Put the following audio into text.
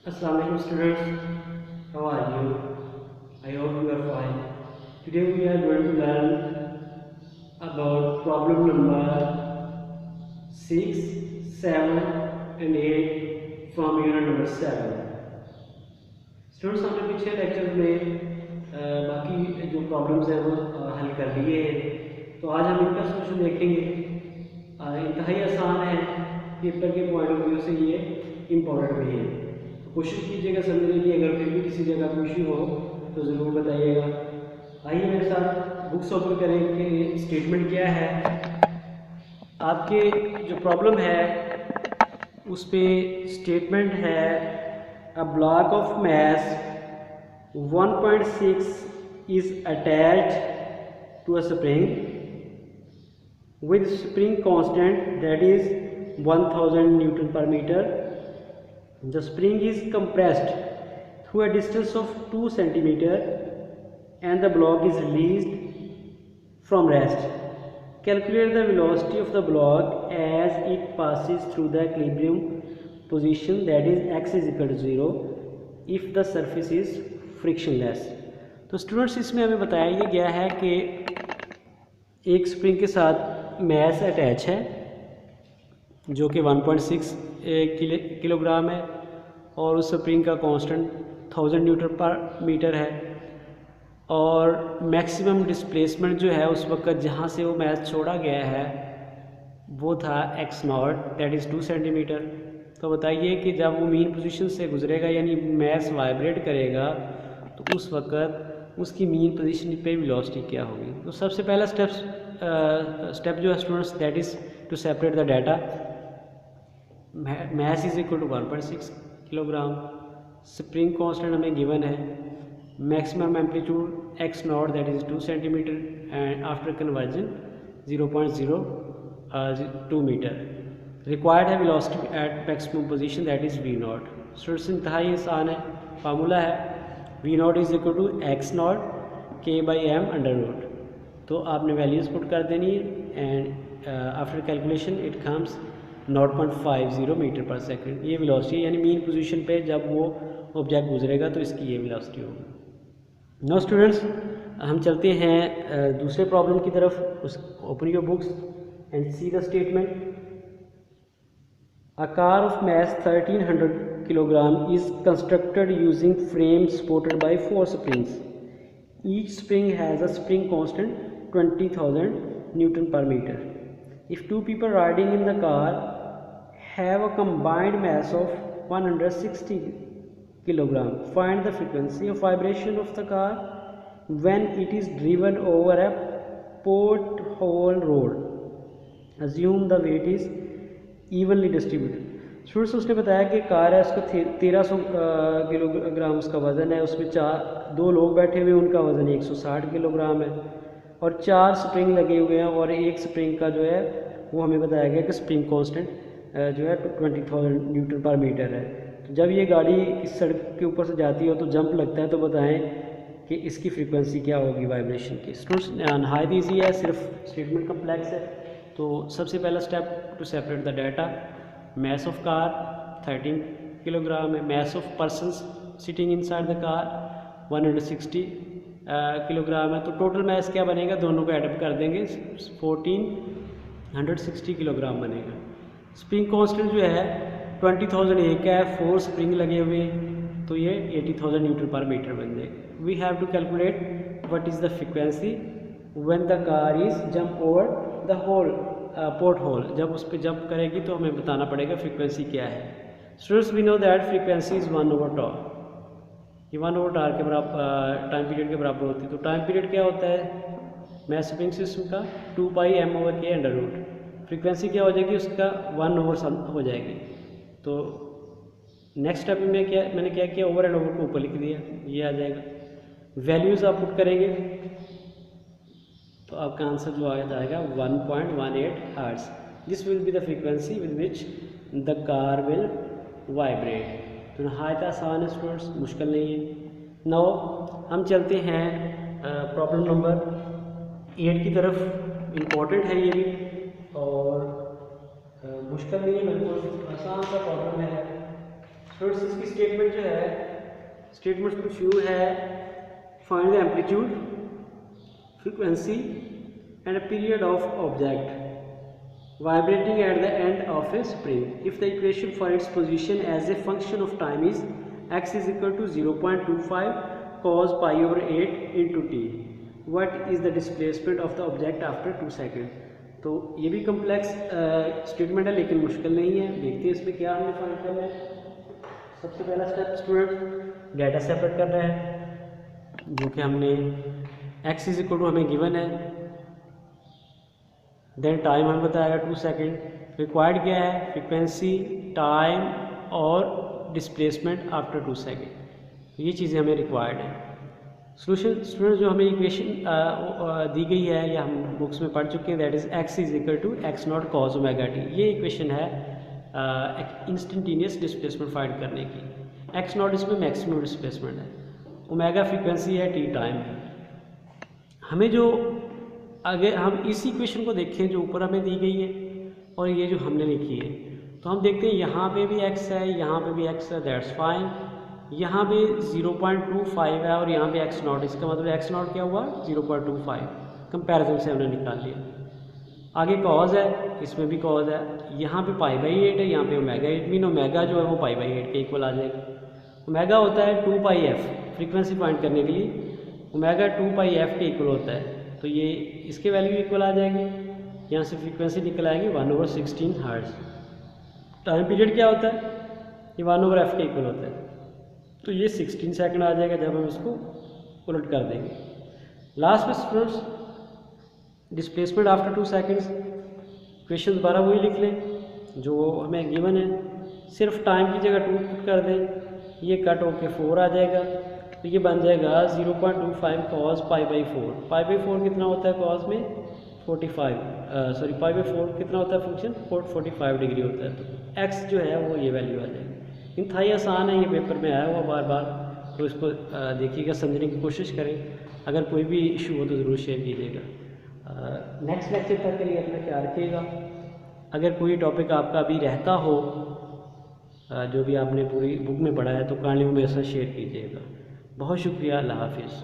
Assalamualaikum students, how are you? I hope you are fine. Today we are going to learn about problem number 6, 7 and 8 from unit number 7. Students हमने पिछले lecture में बाकी जो problems हैं वो हल कर लिए हैं, तो आज हम इनका सोल्यूशन देखेंगे। इंतहाई आसान है, पेपर के पॉइंट ऑफ व्यू से ये इम्पोर्टेंट भी है, तो कोशिश कीजिएगा समझने की। अगर फिर भी किसी जगह कोई इशू हो तो ज़रूर बताइएगा। आइए मेरे साथ बुक्स ओपन करें कि स्टेटमेंट क्या है। आपके जो प्रॉब्लम है उस पर स्टेटमेंट है, a block of mass 1.6 is attached to a spring with spring constant that is 1000 Newton per meter. The spring is compressed through a distance of 2 centimeter and the block is released from rest. Calculate the velocity of the block as it passes through the equilibrium position, that is x is equal to 0 if the surface is frictionless. तो students इसमें हमें बताया गया है कि एक spring के साथ मैस अटैच है जो कि 1.6 किलोग्राम है और उस स्प्रिंग का कांस्टेंट 1000 न्यूटन पर मीटर है और मैक्सिमम डिस्प्लेसमेंट जो है उस वक्त जहाँ से वो मैस छोड़ा गया है वो था x naught, that is 2 centimetre. तो बताइए कि जब वो मीन पोजीशन से गुजरेगा यानी मैस वाइब्रेट करेगा तो उस वक्त उसकी मीन पोजीशन पे वेलोसिटी क्या होगी। तो सबसे पहला स्टेप जो है students, that is to separate the data. Mass is equal to 1.6 kilogram, spring constant हमें गिवन है, maximum amplitude x naught that is 2 centimetre and after conversion 0.02 metre. Required है velocity at maximum position that is v naught. Students इंतहाई आसान है, formula है v naught is equal to x naught k/m under root. तो आपने values put कर देनी है and after calculation it comes 0.50 metre पर सेकंड। ये वेलोसिटी यानी मीन पोजीशन पे जब वो ऑब्जेक्ट गुजरेगा तो इसकी ये वेलोसिटी होगी। नो स्टूडेंट्स, हम चलते हैं दूसरे प्रॉब्लम की तरफ। Open your books and see the statement. A car of mass 1300 kg is constructed using frames supported by 4 springs. Each spring has a spring constant 20,000 Newton per meter. If two people riding in the car have a combined mass of 160 kg, find the frequency of vibration of the car when it is driven over a pothole road. Assume the weight is evenly distributed. Students उसने बताया कि car है, उसका 1300 kilogram उसका वज़न है, उसमें दो लोग बैठे हुए हैं, उनका वज़न 160 किलोग्राम है और 4 स्प्रिंग लगे हुए हैं और एक स्प्रिंग का जो है वो हमें बताया गया कि स्प्रिंग कांस्टेंट जो है 20,000 न्यूटन पर मीटर है। तो जब ये गाड़ी इस सड़क के ऊपर से जाती है तो जंप लगता है, तो बताएं कि इसकी फ्रीक्वेंसी क्या होगी वाइब्रेशन की। स्टूडेंट्स नहायत ईजी है, सिर्फ स्टेटमेंट कम्प्लेक्स है। तो सबसे पहला step to separate the data. Mass of car 13 kilogram है, mass of persons sitting inside the car 160 kilogram है। तो टोटल मैस क्या बनेगा, दोनों को एडअप कर देंगे 1460 किलोग्राम बनेगा। स्प्रिंग कांस्टेंट जो है 20,000 एक है, 4 स्प्रिंग लगे हुए तो ये 80,000 न्यूटन पर मीटर बन जाएगा। We have to calculate what is the frequency when the car is jump over the hole port hole. जब उस पर जंप करेगी तो हमें बताना पड़ेगा फ्रीक्वेंसी क्या है। Students we know that frequency is 1/τ। ये 1/τ के बराबर टाइम पीरियड के बराबर होती है। तो टाइम पीरियड क्या होता है मैस स्प्रिंग सिस्टम का 2πm/k अंडर रूट। फ्रीक्वेंसी क्या हो जाएगी उसका 1/सम हो जाएगी। तो नेक्स्ट स्टेप में मैंने क्या किया, ओवर एंड ओवर को ऊपर लिख दिया, ये आ जाएगा। वैल्यूज़ आप पुट करेंगे तो आपका आंसर जो आ जाएगा 1.18 hertz. This will be the frequency with which the car will vibrate. तो नहायत आसान है स्टूडेंट्स, मुश्किल नहीं है। नाउ हम चलते हैं प्रॉब्लम नंबर 8 की तरफ। इम्पोर्टेंट है ये भी और मुश्किल नहीं है, बिल्कुल आसान सा प्रॉब्लम है। स्टूडेंट्स इसकी स्टेटमेंट जो है, स्टेटमेंट कुछ यूँ है, find the amplitude, frequency and a period of object vibrating at the end of a spring. If the equation for its position as a function of time is x is equal to 0.25 cos pi over 8 into t, what is the displacement of the object after 2 seconds? तो ये भी complex statement है लेकिन मुश्किल नहीं है। देखते हैं इसमें क्या हमने फाइंड करना है। सबसे पहला स्टेप स्टूडेंट डेटा सेपरेट कर रहे हैं, जो कि हमने x इज इक्वल टू हमें गिवन है, देन टाइम हमें बताएगा 2 सेकेंड। रिक्वायर्ड क्या है, फ्रीक्वेंसी, टाइम और डिस्प्लेसमेंट आफ्टर 2 सेकेंड। ये चीज़ें हमें रिक्वायर्ड है। सोल्यूशन स्टूडेंट जो हमें इक्वेशन दी गई है या हम बुक्स में पढ़ चुके हैं, that is x is equal to x naught cos omega t. ये इक्वेशन है इंस्टेंटेनियस डिस्प्लेसमेंट फाइंड करने की। x नॉट इसमें मैक्सिमम डिस्प्लेसमेंट है, ओमेगा फ्रीक्वेंसी है, टी टाइम है। हमें जो अगर हम इस इक्वेशन को देखें जो ऊपर हमें दी गई है और ये जो हमने लिखी है, तो हम देखते हैं यहाँ पे भी x है, यहाँ पे भी x है, दैट्स फाइन। यहाँ पे 0.25 है और यहाँ पे x नॉट, इसका मतलब x नॉट क्या हुआ 0.25, कंपैरिजन से हमने निकाल लिया। आगे कॉज है, इसमें भी कॉज है, यहाँ पे π/8 है, यहाँ पे ओमेगा 8 मीन ओमेगा जो है वो π/8 के इक्वल आ जाएगा। ओमेगा होता है 2πf, फ्रीक्वेंसी फाइंड करने के लिए ओमेगा 2πf के इक्वल होता है, तो ये इसके वैल्यू इक्वल आ जाएगी। यहाँ से फ्रीक्वेंसी निकल आएगी 1/16 हर्ट्ज। टाइम पीरियड क्या होता है, ये 1/f के इक्वल होता है, तो ये 16 सेकंड आ जाएगा जब हम इसको उलट कर देंगे। लास्ट में students displacement after 2 seconds, question दोबारा वही लिख लें जो हमें गिवन है, सिर्फ टाइम की जगह 2 पुट कर दें, ये कट होके 4 आ जाएगा, तो ये बन जाएगा 0.25 cos π/4। π/4 कितना होता है कॉस में 45, सॉरी π/4 कितना होता है फंक्शन 45 डिग्री होता है, तो x जो है वो ये वैल्यू आ जाएगी। इंतहाई आसान है, ये पेपर में आया हुआ बार बार, तो इसको देखिएगा, समझने की कोशिश करें। अगर कोई भी इशू हो तो ज़रूर शेयर कीजिएगा। नेक्स्ट लेक्चर तक के लिए अपना ख्याल रखिएगा। अगर कोई टॉपिक आपका अभी रहता हो जो भी आपने पूरी बुक में पढ़ा है, तो काइंडली मेरे साथ शेयर कीजिएगा। बहुत शुक्रिया, अल्लाह हाफिज़।